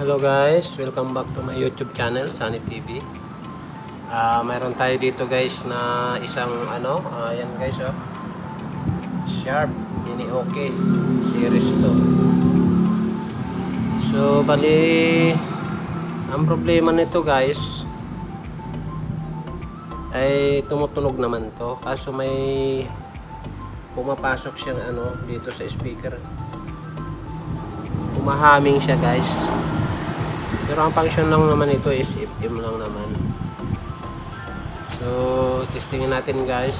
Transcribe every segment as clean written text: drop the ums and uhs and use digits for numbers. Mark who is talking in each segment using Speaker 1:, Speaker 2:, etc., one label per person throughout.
Speaker 1: Hello guys, welcome back to my YouTube channel, Sunny TV. Mayroon tayo dito guys na isang ayan guys Sharp Mini OK Series 2. So bali, ang problema nito guys ay tumutunog naman to, kaso may pumapasok siyang dito sa speaker. Humming siya guys, pero ang function lang naman ito is FM lang naman. So testingin natin guys.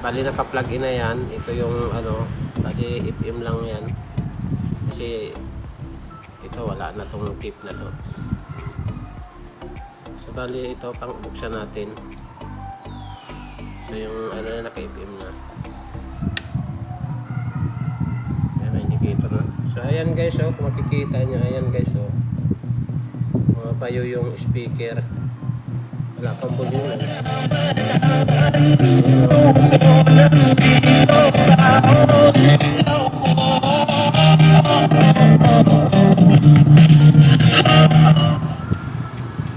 Speaker 1: Bali naka-plug in na yan. Ito yung bali FM lang yan, kasi ito wala na tong tip na to. So bali ito pang buksan natin. So yung na naka-FM na. So ayan guys, kung makikita nyo, ayan guys, mapayo yung speaker, wala pang volume.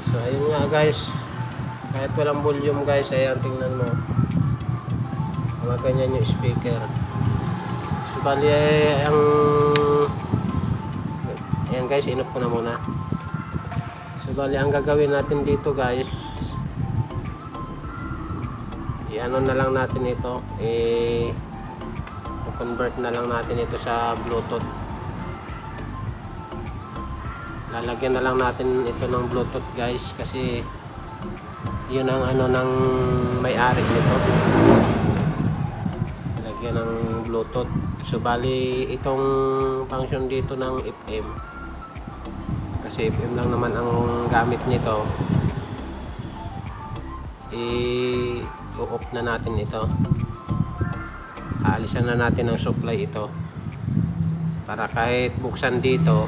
Speaker 1: So ayun nga guys, kahit walang volume guys, ayan tingnan mo, mga ganyan yung speaker. So bali ayan guys, inop ko na muna. So bali ang gagawin natin dito guys, i-ano na lang natin ito, i-convert na lang natin ito sa Bluetooth. Lalagyan na lang natin ito ng Bluetooth guys, kasi yun ang ng may-ari nito, lagyan ng Bluetooth. So bali itong function dito ng FM, kasi FM lang naman ang gamit nito, i-off na natin ito, aalisan na natin ang supply ito, para kahit buksan dito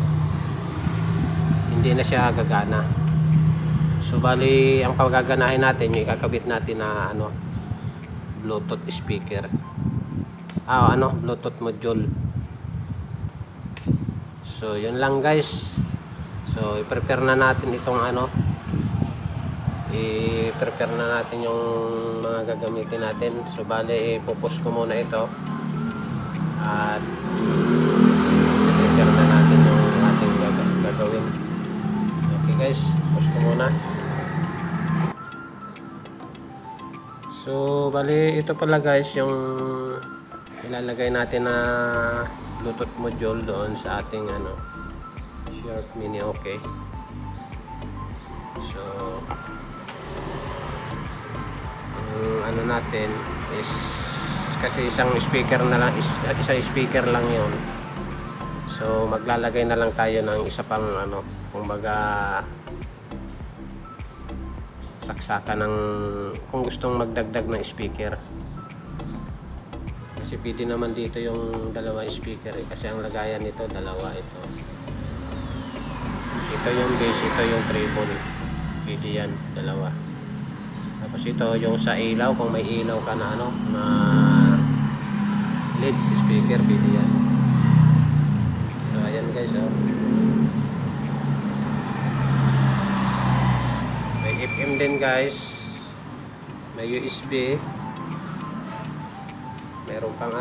Speaker 1: hindi na siya gagana. So bali ang paggaganahin natin, yung ikakabit natin na Bluetooth speaker, Bluetooth module. So yun lang guys. So i-prepare na natin itong i-prepare na natin yung mga gagamitin natin. So bali i-focus ko muna ito at i-prepare na natin yung ating gagawin. Okay guys, focus ko muna. So bali ito pala guys yung ilalagay natin na Bluetooth module doon sa ating Sharp Mini OK. So ang natin is, kasi isang speaker na lang, isang speaker lang yon. So maglalagay na lang tayo ng isa pang kumbaga saksakan ng, kung gustong magdagdag ng speaker. Kasi pwede naman dito yung dalawa speaker kasi ang lagayan nito dalawa ito. Ito yung bass, ito yung treble. Pwede yan, dalawa. Tapos ito yung sa ilaw, kung may ilaw ka na na LED speaker, pwede yan. So ayan guys, may FM din guys, may USB, meron pang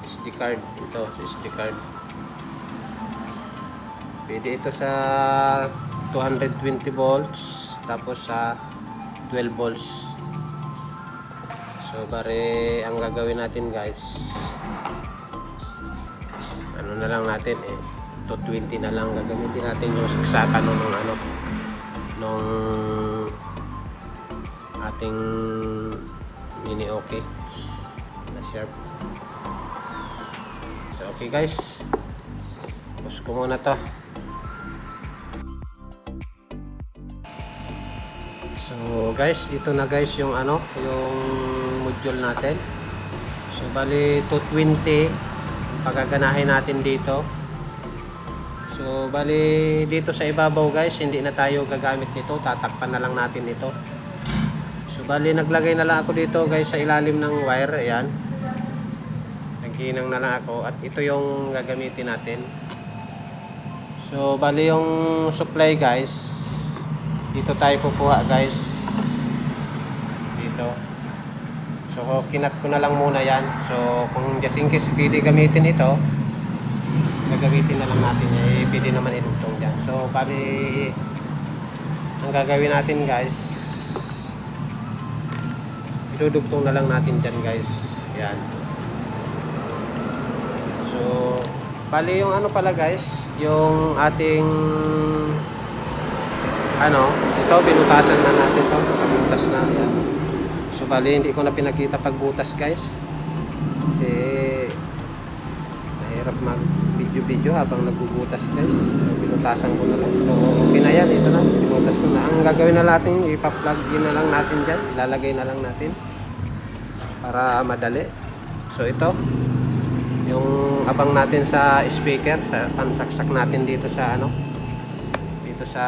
Speaker 1: SD card. Ito SD card, pwede ito sa 220 volts tapos sa 12 volts. So bari ang gagawin natin guys, na lang natin 220 na lang gagamitin natin yung saksakan nung ating Mini OK na Sharp. So okay guys, pause ko muna to. So guys, ito na guys yung yung module natin. So bali 220 pagaganahin natin dito. So bali dito sa ibabaw guys, hindi na tayo gagamit nito, tatakpan na lang natin ito. So bali naglagay na lang ako dito guys sa ilalim ng wire. Ayan, Kinang na lang ako at ito yung gagamitin natin. So bali yung supply guys, dito tayo kukuha guys, dito. So kinat ko na lang muna yan. So kung just in case pwede gamitin ito, gagamitin na lang natin yan. Pwede naman idugtong dyan. So bali ang gagawin natin guys, idudugtong na lang natin dyan guys. Yan. So bali yung ano pala guys, yung ating ano, ito binutasan na natin to, pagbutas na yan. So bali hindi ko na pinakita pagbutas guys, kasi mahirap mag video habang nagbubutas guys. So binutasan ko na lang. So okay na yan, ito na, binutas ko na. Ang gagawin na natin, ipa-plug in na lang natin dyan, ilalagay na lang natin para madali. So ito yung abang natin sa speaker, sa pansaksak natin dito sa ano, dito sa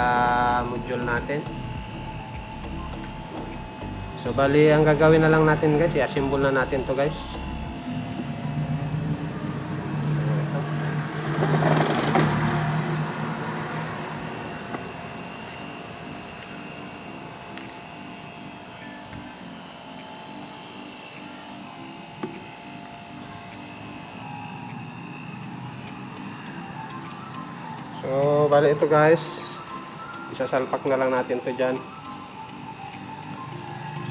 Speaker 1: module natin. So bali ang gagawin na lang natin guys, i-assemble na natin to guys. So bali ito guys, isasalpak na lang natin to dyan.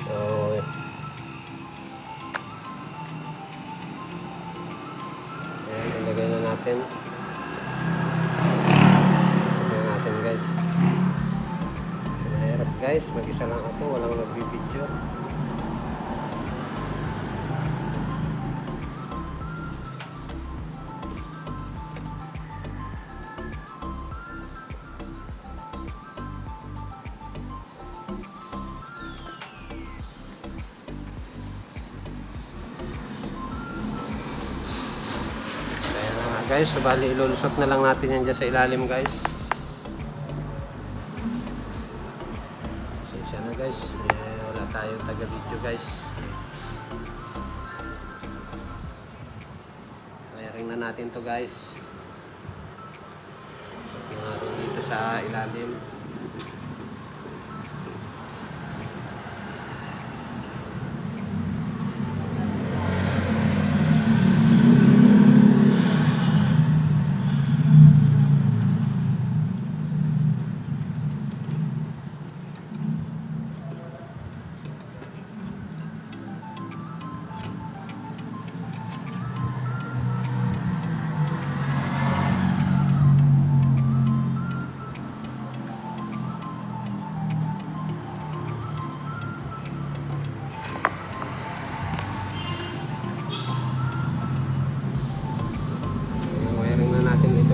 Speaker 1: So ayan, ilagay na natin. Sabay natin guys. Kasi mahirap guys, mag-isa lang ako, walang nagbibideo. Guys, so bali ilulusot na lang natin yan dyan sa ilalim guys. Sensya na guys, wala tayong taga video guys. Wiring na natin to guys. Lusot na natin dito sa ilalim.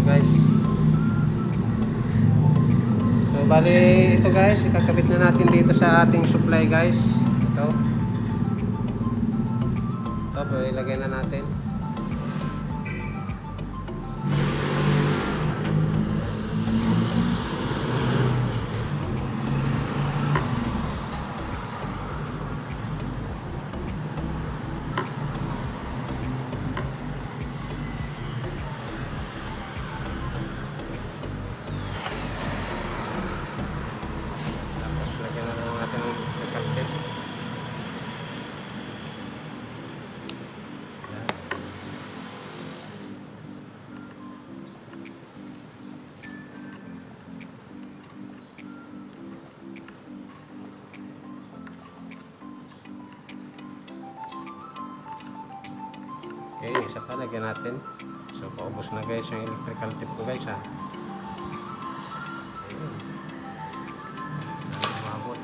Speaker 1: Guys, so bali ito guys, ikakabit na natin dito sa ating supply guys. Ito ilagay na natin. Okay, isa pa lagyan natin. So paubos na guys yung electrical tip ko guys ha. Ayun. Umabot.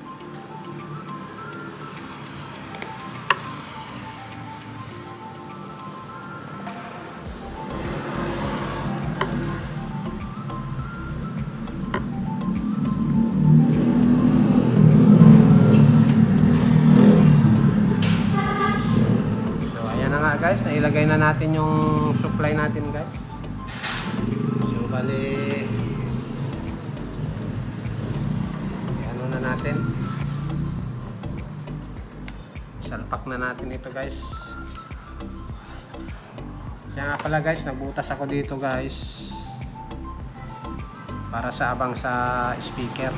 Speaker 1: Guys, nailagay na natin yung supply natin guys. So bali ano na natin, salpak na natin ito guys. Kaya nga pala guys, nagbutas ako dito guys. Para sa abang sa speaker.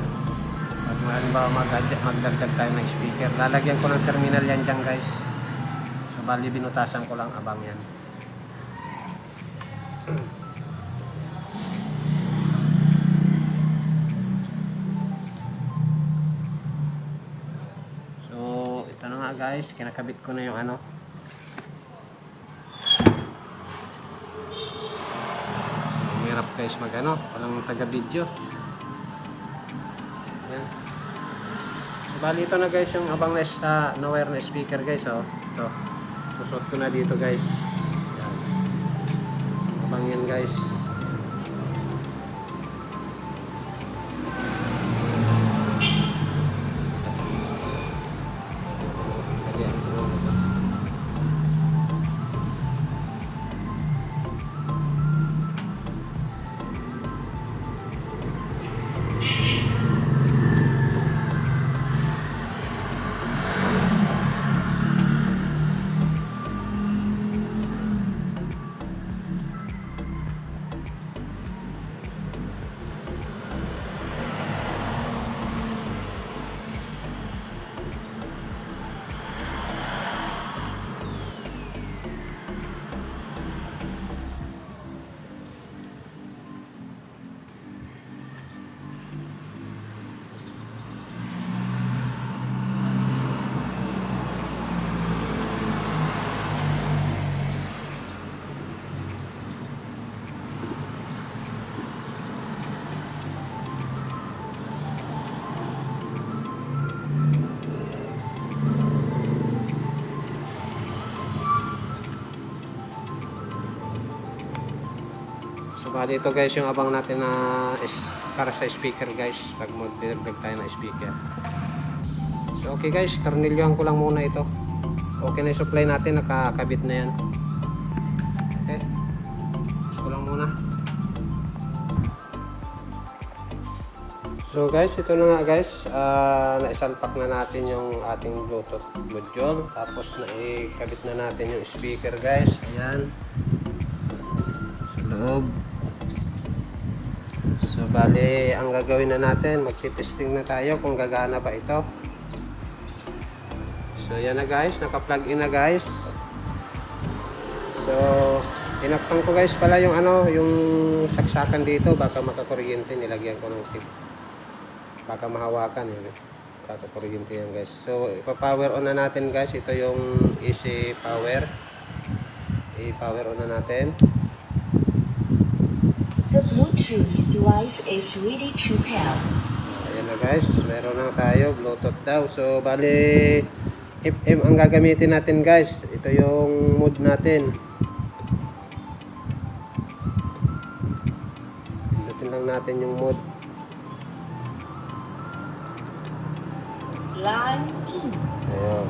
Speaker 1: Pag halimbawa magdagdag tayo ng speaker, lalagyan ko ng terminal yan dyan guys. So bali binutasan ko lang abang yan. So ito na nga guys, kinakabit ko na yung ano. So hirap guys mag ano, walang taga video. Yan. So, bali ito na guys yung abang na wire na speaker guys. Oh. Ito. Susot ko na dito guys. Yan. Abang yan guys. So bali ito guys yung abang natin na para sa speaker guys, pag magdagdag tayo ng speaker. So okay guys, tornilyohan ko lang muna ito. Okay na yung supply natin, nakakabit na yan. Okay, gusto lang muna. So guys, ito na nga guys, naisalpak na natin yung ating Bluetooth module. Tapos naikabit na natin yung speaker guys. Ayan, sa loob. So bali, ang gagawin na natin, magti-testing na tayo kung gagana ba ito. So yan na guys, naka-plug in na guys. So tinakpan ko guys pala yung ano, yung saksakan dito, baka makakuryente, nilagyan ko ng tip. Baka mahawakan yun, baka kuryente yan guys. So ipa-power on na natin guys, ito yung easy power. I-power on na natin.
Speaker 2: The Bluetooth device is ready to pair.
Speaker 1: Ayan na guys, meron na tayo Bluetooth daw. So bali FM ang gagamitin natin guys. Ito yung mode natin. Pindutin lang natin yung mode.
Speaker 2: Line in.
Speaker 1: Ayun.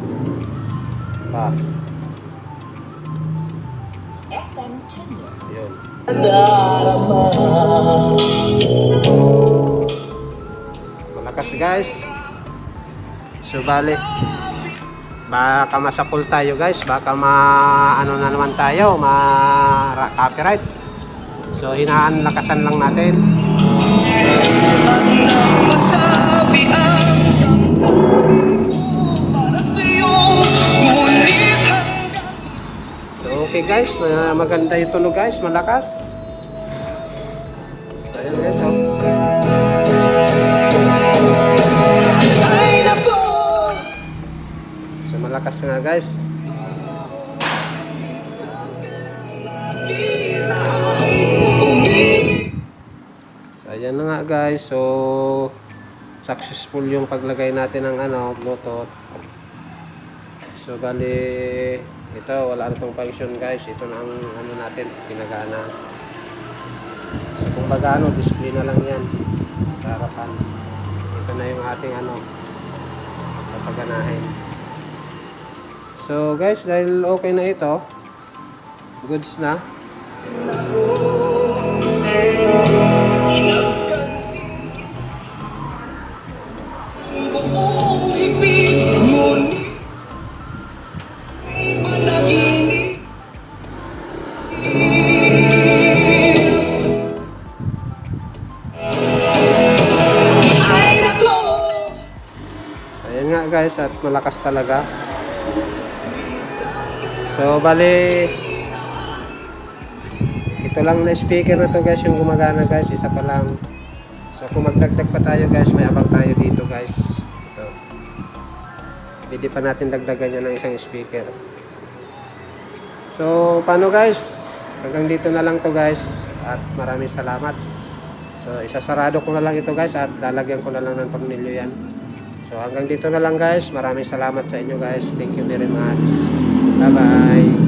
Speaker 1: Pa.
Speaker 2: FM channel.
Speaker 1: Ayun. Malakas guys. So bali, baka masapul tayo guys, baka ano na naman tayo, copyright. So hinaan, lakasan lang natin. So okay guys, maganda yung tunog guys, malakas. So ayan guys, oh. So malakas nga guys. So ayan na nga guys. So successful yung paglagay natin ng ano, Bluetooth. So bali ito, wala na itong function guys. Ito na ang ano natin, pinagana. So kung baga ano, display na lang yan sa harapan. Ito na yung ating ano, papaganahin. So guys, dahil okay na ito, goods na. guys at malakas talaga. So bali ito lang na speaker na to guys yung gumagana guys, isa pa lang. So kung magdagdag pa tayo guys, may abang tayo dito guys. Ito. Pwede pa natin dagdagan yan ng isang speaker. So paano guys? Hanggang dito na lang to guys at maraming salamat. So isasarado ko na lang ito guys at lalagyan ko na lang ng tornilyo yan. So hanggang dito na lang guys. Maraming salamat sa inyo guys. Thank you very much. Bye bye.